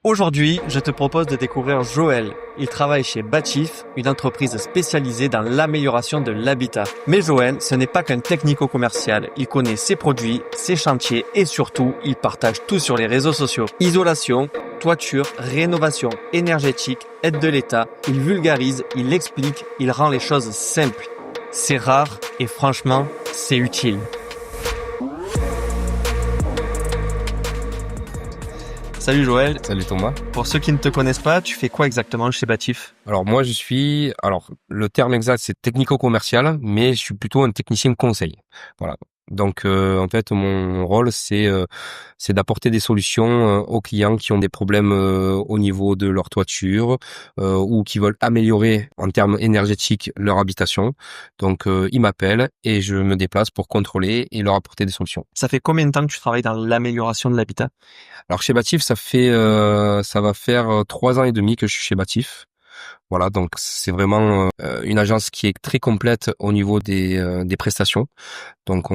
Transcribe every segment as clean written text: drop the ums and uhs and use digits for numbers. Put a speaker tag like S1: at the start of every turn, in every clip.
S1: Aujourd'hui, je te propose de découvrir Joël. Il travaille chez Bathif, une entreprise spécialisée dans l'amélioration de l'habitat. Mais Joël, ce n'est pas qu'un technico-commercial. Il connaît ses produits, ses chantiers et surtout, il partage tout sur les réseaux sociaux. Isolation, toiture, rénovation énergétique, aide de l'État. Il vulgarise, il explique, il rend les choses simples. C'est rare et franchement, c'est utile. Salut Joël.
S2: Salut Thomas.
S1: Pour ceux qui ne te connaissent pas, tu fais quoi exactement chez Bathif?
S2: Moi le terme exact c'est technico-commercial, mais je suis plutôt un technicien conseil. Voilà. Donc en fait mon rôle c'est d'apporter des solutions aux clients qui ont des problèmes au niveau de leur toiture ou qui veulent améliorer en termes énergétiques leur habitation. Donc ils m'appellent et je me déplace pour contrôler et leur apporter des solutions.
S1: Ça fait combien de temps que tu travailles dans l'amélioration de l'habitat?
S2: Alors chez Bathif, ça va faire 3 ans et demi que je suis chez Bathif. Voilà, donc c'est vraiment une agence qui est très complète au niveau des prestations. Donc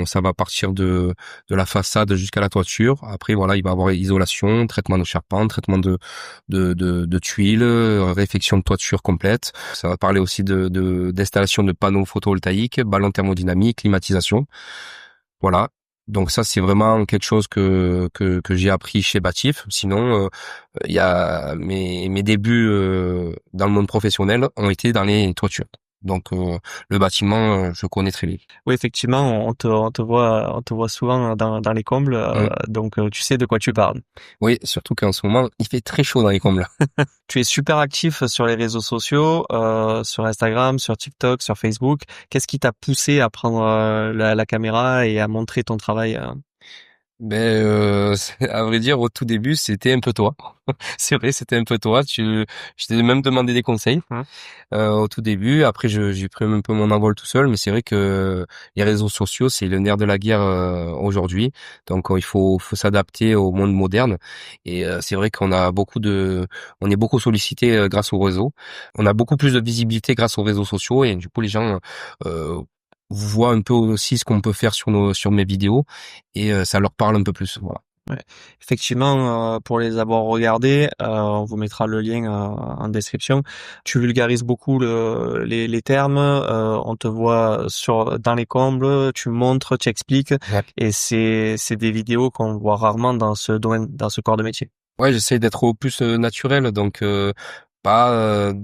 S2: ça va partir de la façade jusqu'à la toiture. Après voilà, il va y avoir isolation, traitement de charpente, traitement de tuiles, réfection de toiture complète. Ça va parler aussi d'installation de panneaux photovoltaïques, ballons thermodynamiques, climatisation. Voilà. Donc ça c'est vraiment quelque chose que j'ai appris chez Bathif. Sinon il y a mes débuts dans le monde professionnel ont été dans les toitures. Donc le bâtiment je connais très bien.
S1: Oui, effectivement, on te voit souvent dans les combles, donc tu sais de quoi tu parles.
S2: Oui, surtout qu'en ce moment il fait très chaud dans les combles.
S1: Tu es super actif sur les réseaux sociaux, sur Instagram, sur TikTok, sur Facebook. Qu'est-ce qui t'a poussé à prendre la caméra et à montrer ton travail?
S2: À vrai dire, au tout début, c'était un peu toi. C'est vrai, c'était un peu toi. Je t'ai même demandé des conseils au tout début. Après, j'ai pris un peu mon envol tout seul. Mais c'est vrai que les réseaux sociaux, c'est le nerf de la guerre aujourd'hui. Donc, il faut s'adapter au monde moderne. Et c'est vrai on est beaucoup sollicité grâce aux réseaux. On a beaucoup plus de visibilité grâce aux réseaux sociaux. Et du coup, les gens voient un peu aussi ce qu'on peut faire sur mes vidéos et ça leur parle un peu plus. Voilà.
S1: Ouais. Effectivement, pour les avoir regardés, on vous mettra le lien en description. Tu vulgarises beaucoup les termes, on te voit dans les combles, tu montres, tu expliques,
S2: Ouais.
S1: et c'est des vidéos qu'on voit rarement dans ce domaine, dans ce corps de métier.
S2: Ouais, j'essaie d'être au plus naturel, donc pas euh,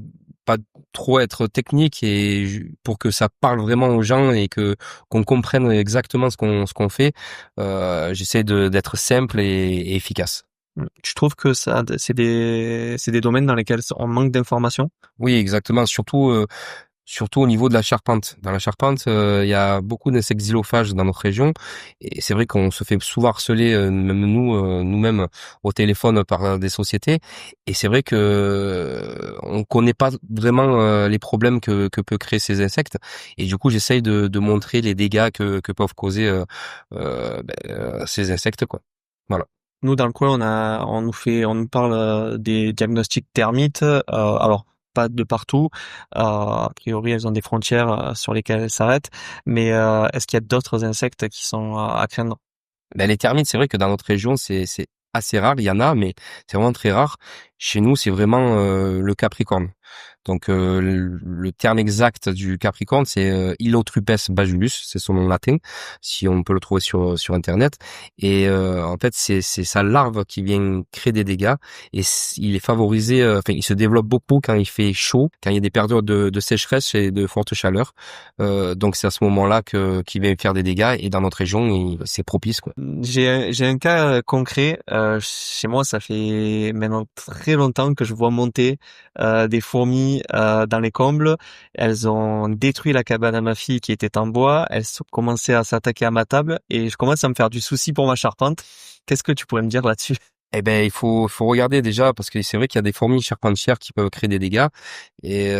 S2: pas trop être technique et pour que ça parle vraiment aux gens et qu'on comprenne exactement ce qu'on fait. J'essaie d'être simple et efficace.
S1: Tu trouves que ça, c'est des domaines dans lesquels on manque d'informations?
S2: Oui, exactement. Surtout au niveau de la charpente. Dans la charpente, il y a beaucoup d'insectes xylophages dans notre région et c'est vrai qu'on se fait souvent harceler, même nous-mêmes au téléphone par des sociétés. Et c'est vrai que on connaît pas vraiment les problèmes que peut créer ces insectes. Et du coup, j'essaye de montrer les dégâts que peuvent causer ces insectes, quoi. Voilà.
S1: Nous, dans le coin, on nous parle des diagnostics termites. Alors, pas de partout. A priori, elles ont des frontières sur lesquelles elles s'arrêtent. Mais est-ce qu'il y a d'autres insectes qui sont à craindre?
S2: Les termites, c'est vrai que dans notre région, c'est assez rare. Il y en a, mais c'est vraiment très rare. Chez nous, c'est vraiment le capricorne. Donc le terme exact du capricorne, c'est Ilotrupes bajulus, c'est son nom latin, si on peut le trouver sur internet. Et en fait, c'est sa larve qui vient créer des dégâts. Et il est favorisé, il se développe beaucoup quand il fait chaud, quand il y a des périodes de sécheresse et de forte chaleur. Donc c'est à ce moment-là qu'il vient faire des dégâts. Et dans notre région, c'est propice, quoi.
S1: J'ai un cas concret. Chez moi, ça fait maintenant très longtemps que je vois monter des fourmis dans les combles. Elles ont détruit la cabane à ma fille qui était en bois. Elles ont commencé à s'attaquer à ma table et je commence à me faire du souci pour ma charpente. Qu'est-ce que tu pourrais me dire là-dessus?
S2: Eh ben, il faut regarder déjà parce que c'est vrai qu'il y a des fourmis charpentières qui peuvent créer des dégâts et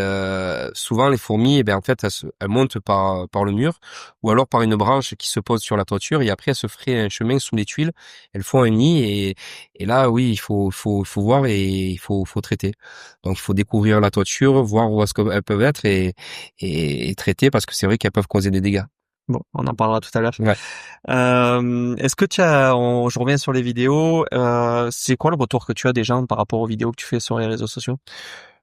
S2: souvent les fourmis, eh ben en fait elles montent par le mur ou alors par une branche qui se pose sur la toiture et après elles se feraient un chemin sous les tuiles, elles font un nid et là oui il faut voir et il faut traiter. Donc il faut découvrir la toiture, voir où est-ce qu'elles peuvent être et traiter parce que c'est vrai qu'elles peuvent causer des dégâts.
S1: Bon, on en parlera tout à l'heure.
S2: Ouais.
S1: Est-ce que je reviens sur les vidéos, c'est quoi le retour que tu as des gens par rapport aux vidéos que tu fais sur les réseaux sociaux?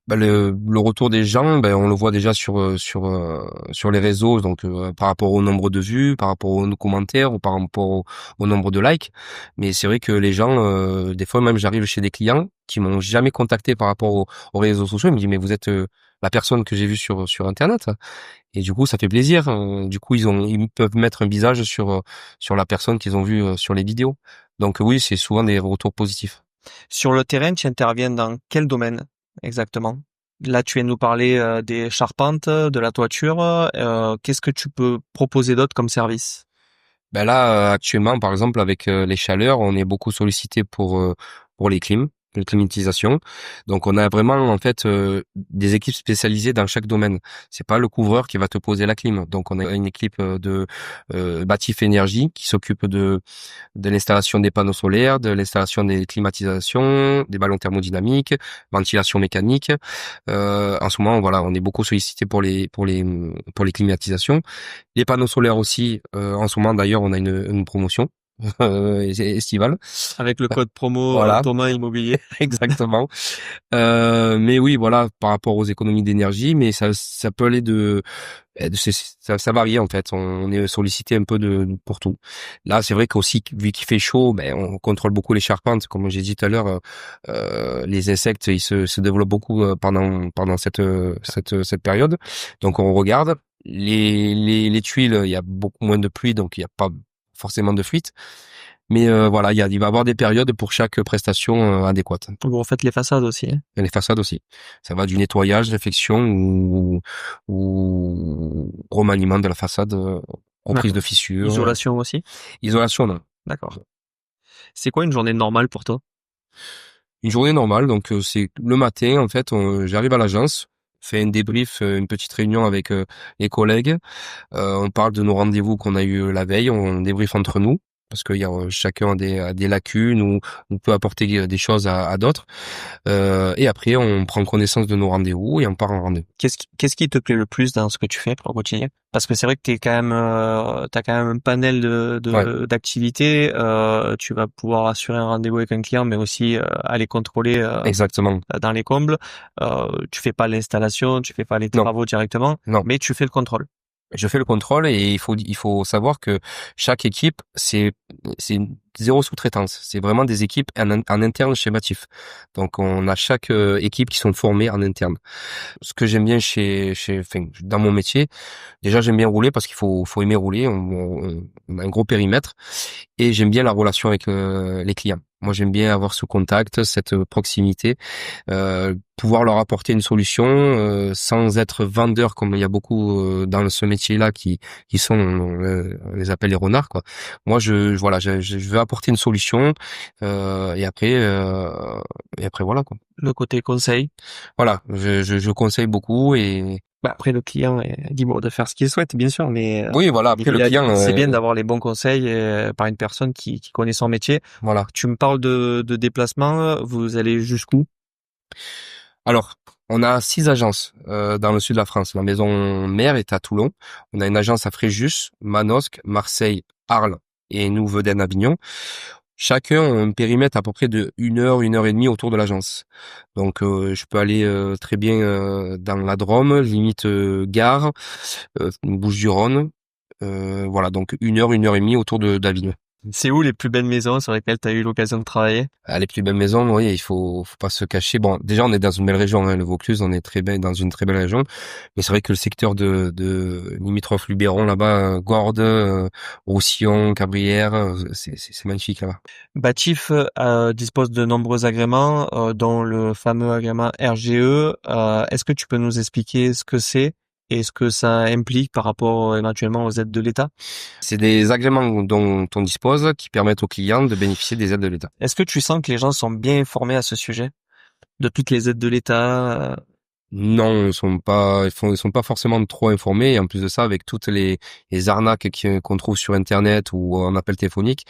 S2: Bah, le retour des gens, ben on le voit déjà sur les réseaux, donc par rapport au nombre de vues, par rapport aux commentaires ou par rapport au nombre de likes. Mais c'est vrai que les gens, des fois même j'arrive chez des clients qui m'ont jamais contacté par rapport aux réseaux sociaux, ils me disent mais vous êtes la personne que j'ai vue sur internet. Et du coup ça fait plaisir. Du coup ils peuvent mettre un visage sur la personne qu'ils ont vue sur les vidéos. Donc oui, c'est souvent des retours positifs.
S1: Sur le terrain, tu interviens dans quel domaine exactement? Là, tu viens de nous parler des charpentes, de la toiture. Qu'est-ce que tu peux proposer d'autre comme service?
S2: Ben là, actuellement, par exemple, avec les chaleurs, on est beaucoup sollicité pour les climatisations. Donc, on a vraiment en fait des équipes spécialisées dans chaque domaine. C'est pas le couvreur qui va te poser la clim. Donc, on a une équipe de Batif Énergie qui s'occupe de l'installation des panneaux solaires, de l'installation des climatisations, des ballons thermodynamiques, ventilation mécanique. En ce moment, voilà, on est beaucoup sollicité pour les climatisations. Les panneaux solaires aussi. En ce moment, d'ailleurs, on a une promotion estivale.
S1: Avec le code promo
S2: Voilà,
S1: Thomas Immobilier.
S2: exactement. Mais oui, voilà, par rapport aux économies d'énergie, mais ça peut aller ça varie en fait. On est sollicité un peu pour tout. Là, c'est vrai qu'aussi, vu qu'il fait chaud, ben on contrôle beaucoup les charpentes, comme j'ai dit tout à l'heure. Les insectes, ils se développent beaucoup pendant cette période. Donc on regarde les tuiles. Il y a beaucoup moins de pluie, donc il n'y a pas forcément de fuite. Mais voilà, il va y avoir des périodes pour chaque prestation adéquate.
S1: Vous refaites les façades aussi, hein?
S2: Et les façades aussi. Ça va du nettoyage, réfection ou remaniement de la façade, reprise de
S1: D'accord.
S2: fissures.
S1: Isolation aussi?
S2: Isolation, non.
S1: D'accord. C'est quoi une journée normale pour toi?
S2: Une journée normale, donc c'est le matin, en fait, j'arrive à l'agence, fais un débrief, une petite réunion avec les collègues. On parle de nos rendez-vous qu'on a eu la veille, on débriefe entre nous. Parce qu'il y a chacun a des lacunes ou on peut apporter des choses à d'autres. Et après, on prend connaissance de nos rendez-vous et on part en rendez-vous.
S1: Qu'est-ce qui te plaît le plus dans ce que tu fais au quotidien? Parce que c'est vrai que t'as quand même un panel
S2: Ouais,
S1: d'activités. Tu vas pouvoir assurer un rendez-vous avec un client, mais aussi aller contrôler
S2: exactement.
S1: dans les combles. Tu fais pas l'installation, tu fais pas les
S2: Non,
S1: travaux directement,
S2: non.
S1: mais tu fais le contrôle.
S2: Je fais le contrôle et il faut savoir que chaque équipe, c'est zéro sous-traitance. C'est vraiment des équipes en interne chez Matif. Donc, on a chaque équipe qui sont formées en interne. Ce que j'aime bien enfin, dans mon métier, déjà, j'aime bien rouler parce qu'il faut aimer rouler. On a un gros périmètre et j'aime bien la relation avec les clients. Moi, j'aime bien avoir ce contact, cette proximité, pouvoir leur apporter une solution sans être vendeur comme il y a beaucoup dans ce métier-là qui sont, on les appelle les renards, quoi. Moi, voilà, je veux apporter une solution et après voilà, quoi.
S1: Le côté conseil.
S2: Voilà, je conseille beaucoup et
S1: Bah, après, le client est libre de faire ce qu'il souhaite, bien sûr, mais
S2: oui, voilà. Après le client,
S1: c'est bien d'avoir les bons conseils par une personne qui connaît son métier.
S2: voilà.
S1: Tu me parles de déplacement, vous allez jusqu'où?
S2: Alors, on a 6 agences dans le sud de la France. La maison mère est à Toulon. On a une agence à Fréjus, Manosque, Marseille, Arles et nous, Vedène-Avignon. Chacun a un périmètre à peu près de 1 heure et demie autour de l'agence. Donc, je peux aller très bien dans la Drôme, limite gare, Bouches-du-Rhône. Voilà, donc 1 heure et demie autour d'Avignon.
S1: C'est où les plus belles maisons sur lesquelles tu as eu l'occasion de travailler?
S2: Ah, les plus belles maisons, oui, il faut pas se cacher. Bon, déjà, on est dans une belle région, hein, le Vaucluse, on est très bien dans une très belle région. Mais c'est vrai que le secteur de limitrophe Luberon, là-bas, Gordes, Roussillon, Cabrières, c'est magnifique là-bas.
S1: Batif dispose de nombreux agréments, dont le fameux agrément RGE. Est-ce que tu peux nous expliquer ce que c'est et ce que ça implique par rapport éventuellement aux aides de l'État?
S2: C'est des agréments dont on dispose qui permettent aux clients de bénéficier des aides de l'État.
S1: Est-ce que tu sens que les gens sont bien informés à ce sujet, de toutes les aides de l'État?
S2: Non, ils sont pas forcément trop informés. Et en plus de ça, avec toutes les arnaques qu'on trouve sur Internet ou en appel téléphonique,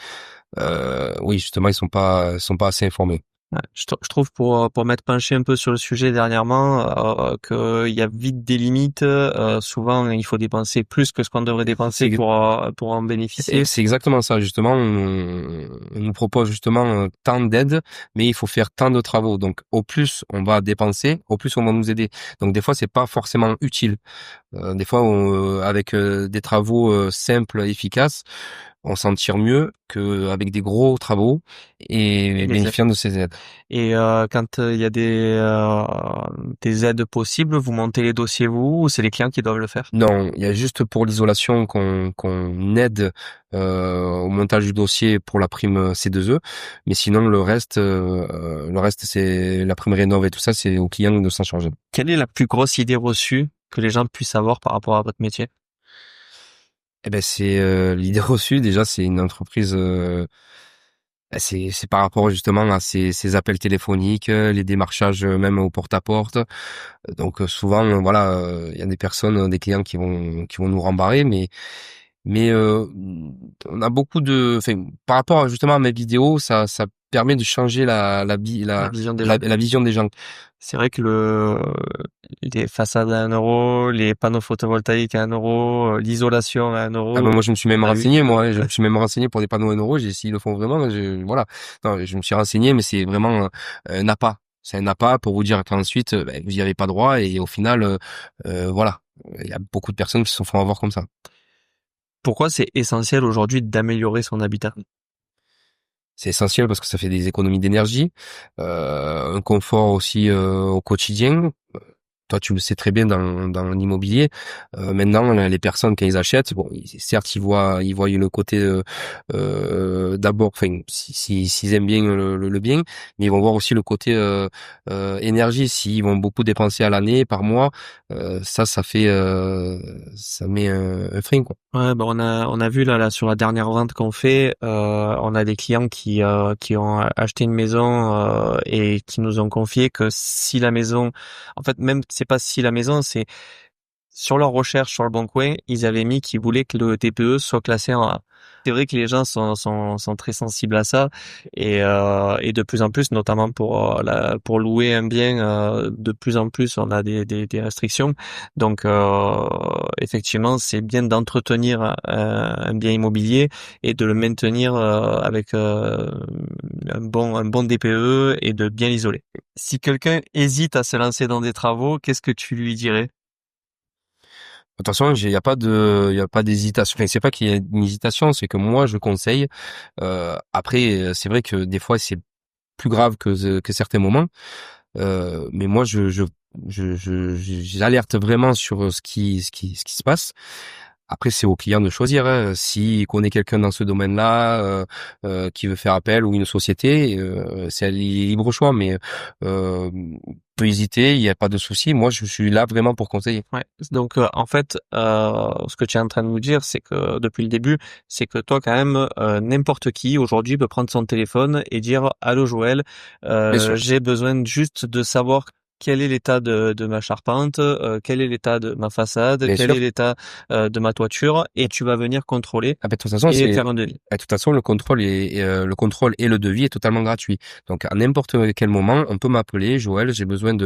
S2: oui, justement, ils sont pas assez informés.
S1: Ouais, je trouve pour m'être penché un peu sur le sujet dernièrement, qu'il y a vite des limites. Souvent, il faut dépenser plus que ce qu'on devrait dépenser
S2: C'est
S1: pour en bénéficier.
S2: c'est exactement ça, justement. On nous propose justement tant d'aides, mais il faut faire tant de travaux. Donc, au plus on va dépenser, au plus on va nous aider. Donc, des fois, c'est pas forcément utile. Des fois, avec des travaux simples, efficaces, on s'en tire mieux qu'avec des gros travaux
S1: Et
S2: et
S1: les aides.
S2: bénéficiant de ces aides.
S1: Et quand il y a des aides possibles, vous montez les dossiers vous ou c'est les clients qui doivent le faire?
S2: Non, il y a juste pour l'isolation qu'on aide au montage du dossier pour la prime C2E, mais sinon le reste c'est la prime rénov et tout ça, c'est au client de s'en charger.
S1: Quelle est la plus grosse idée reçue que les gens puissent avoir par rapport à votre métier?
S2: Eh ben c'est l'idée reçue déjà, c'est une entreprise. C'est par rapport justement à ces appels téléphoniques, les démarchages même au porte-à-porte. Donc souvent voilà, il y a des personnes, des clients qui vont nous rembarrer, mais on a beaucoup de, enfin par rapport justement à mes vidéos, ça permet de changer
S1: La vision des gens.
S2: la vision des gens.
S1: C'est vrai que les façades à 1 euro, les panneaux photovoltaïques à 1 euro, l'isolation à un
S2: Ah ben
S1: euro,
S2: moi je me suis même
S1: on a vu
S2: renseigné,
S1: que
S2: moi, hein, je me suis même renseigné pour des panneaux 1 euro. J'ai s'ils le font vraiment, voilà. Non, je me suis renseigné, mais c'est vraiment un appât. C'est un appât pour vous dire qu'ensuite ben, vous y avez pas droit et au final voilà, il y a beaucoup de personnes qui se font avoir comme ça.
S1: pourquoi c'est essentiel aujourd'hui d'améliorer son habitat?
S2: C'est essentiel parce que ça fait des économies d'énergie, un confort aussi au quotidien. Toi, tu le sais très bien dans l'immobilier. Maintenant, les personnes quand ils achètent, bon, certes, ils voient le côté d'abord, enfin, s'ils aiment bien le bien, mais ils vont voir aussi le côté énergie. S'ils vont beaucoup dépenser à l'année, par mois, ça fait, ça met un frein, quoi.
S1: Ouais, bah on a vu là sur la dernière vente qu'on fait, on a des clients qui ont acheté une maison et qui nous ont confié que si la maison, en fait même c'est pas si la maison, c'est sur leur recherche sur le bon coin, ils avaient mis qu'ils voulaient que le TPE soit classé en A. C'est vrai que les gens sont très sensibles à ça et de plus en plus, notamment pour louer un bien, de plus en plus on a des restrictions. Donc effectivement, c'est bien d'entretenir un bien immobilier et de le maintenir avec un bon DPE et de bien l'isoler. Si quelqu'un hésite à se lancer dans des travaux, qu'est-ce que tu lui dirais?
S2: Attention, il y a pas d'hésitation. Enfin, c'est pas qu'il y a une hésitation, c'est que moi je conseille. Après, c'est vrai que des fois c'est plus grave que certains moments. Mais moi j'alerte vraiment sur ce qui se passe. Après, c'est au client de choisir. Hein. S'il connaît quelqu'un dans ce domaine-là, qui veut faire appel ou une société, c'est à libre choix. Mais peut hésiter, il n'y a pas de souci. Moi, je suis là vraiment pour conseiller.
S1: Ouais. Donc en fait, ce que tu es en train de nous dire, c'est que depuis le début, c'est que toi quand même, n'importe qui aujourd'hui peut prendre son téléphone et dire allô Joël,
S2: Bien sûr.
S1: j'ai besoin juste de savoir quel est l'état de ma charpente, quel est l'état de ma façade,
S2: Bien
S1: quel est
S2: sûr.
S1: l'état de ma toiture, et tu vas venir contrôler
S2: Ah ben, de toute façon,
S1: et faire un devis.
S2: de toute façon, le contrôle et le devis est totalement gratuit. Donc, à n'importe quel moment, on peut m'appeler, Joël, j'ai besoin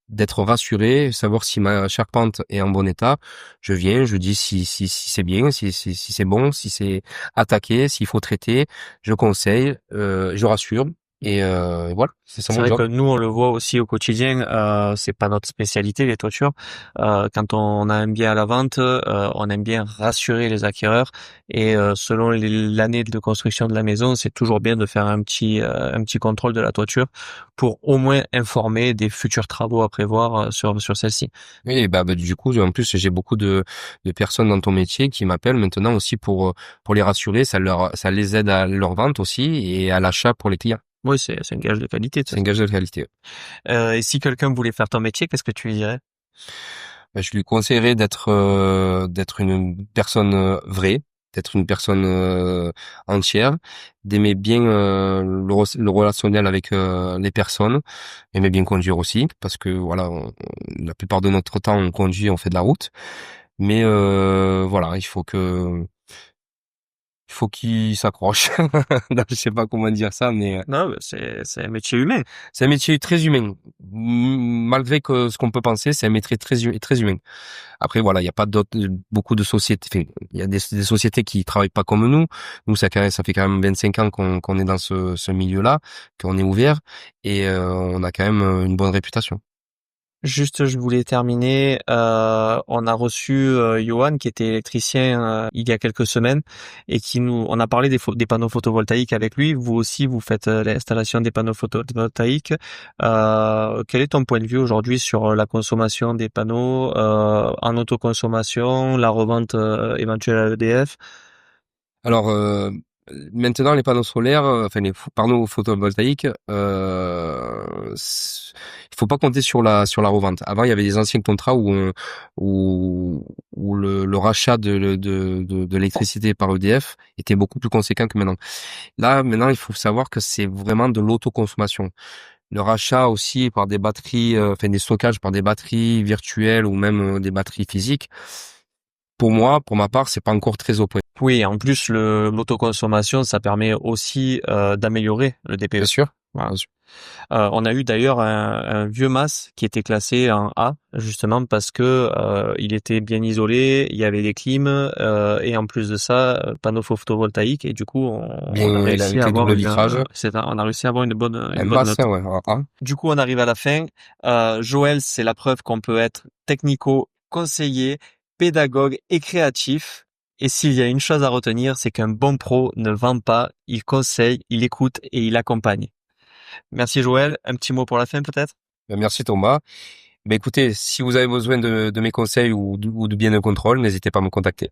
S2: d'être rassuré, savoir si ma charpente est en bon état. Je viens, je dis si c'est bien, si c'est bon, si c'est attaqué, s'il faut traiter. Je conseille, je rassure. Et voilà, c'est ça
S1: C'est
S2: mon
S1: vrai
S2: job.
S1: que nous, on le voit aussi au quotidien. C'est pas notre spécialité, les toitures. Quand on a un bien à la vente, on aime bien rassurer les acquéreurs. Et selon l'année de construction de la maison, c'est toujours bien de faire un petit contrôle de la toiture pour au moins informer des futurs travaux à prévoir sur celle-ci.
S2: Oui, bah, du coup, en plus, j'ai beaucoup de personnes dans ton métier qui m'appellent maintenant aussi pour les rassurer. Ça les aide à leur vente aussi et à l'achat pour les clients.
S1: Oui, c'est un gage de qualité, de toute
S2: C'est un
S1: façon.
S2: gage de qualité.
S1: Et si quelqu'un voulait faire ton métier, qu'est-ce que tu lui dirais?
S2: Bah, je lui conseillerais d'être une personne vraie, d'être une personne entière, d'aimer bien le relationnel avec les personnes, aimer bien conduire aussi, parce que voilà, la plupart de notre temps on conduit, on fait de la route, mais voilà, faut qu'il s'accroche. Non, je sais pas comment dire ça, mais
S1: Non, c'est un métier humain.
S2: c'est un métier très humain. Malgré que ce qu'on peut penser, c'est un métier très humain. Après, voilà, il y a pas beaucoup de sociétés. Enfin, il y a des sociétés qui travaillent pas comme nous. Nous, ça fait quand même 25 ans qu'on est dans ce milieu-là, qu'on est ouvert et on a quand même une bonne réputation.
S1: Juste, je voulais terminer. On a reçu Johan, qui était électricien il y a quelques semaines, et on a parlé des panneaux photovoltaïques avec lui. Vous aussi, vous faites l'installation des panneaux photovoltaïques. Quel est ton point de vue aujourd'hui sur la consommation des panneaux en autoconsommation, la revente éventuelle à EDF?
S2: Alors maintenant les panneaux solaires, enfin les panneaux photovoltaïques, il faut pas compter sur la revente. Avant il y avait des anciens contrats où le rachat de l'électricité par EDF était beaucoup plus conséquent que maintenant. Là maintenant il faut savoir que c'est vraiment de l'autoconsommation. Le rachat aussi par des batteries, enfin des stockages par des batteries virtuelles ou même des batteries physiques. Pour moi, pour ma part, c'est pas encore très au point.
S1: Oui, en plus, l'autoconsommation, ça permet aussi d'améliorer le
S2: Bien
S1: DPE.
S2: sûr.
S1: Voilà.
S2: Bien sûr.
S1: On a eu d'ailleurs un vieux mas qui était classé en A, justement parce que il était bien isolé, il y avait des clims et en plus de ça, panneaux photovoltaïques et du coup on a
S2: Bien,
S1: réussi à
S2: avec les
S1: avoir
S2: doubles vitrages.
S1: on a réussi à avoir
S2: Un
S1: une bonne note.
S2: bassin, ouais. Ah.
S1: Du coup, on arrive à la fin. Joël, c'est la preuve qu'on peut être technico-conseiller, pédagogue et créatif. Et s'il y a une chose à retenir, c'est qu'un bon pro ne vend pas, il conseille, il écoute et il accompagne. Merci Joël. Un petit mot pour la fin peut-être?
S2: Ben, merci Thomas. Ben, écoutez, si vous avez besoin de mes conseils ou de biens de contrôle, n'hésitez pas à me contacter.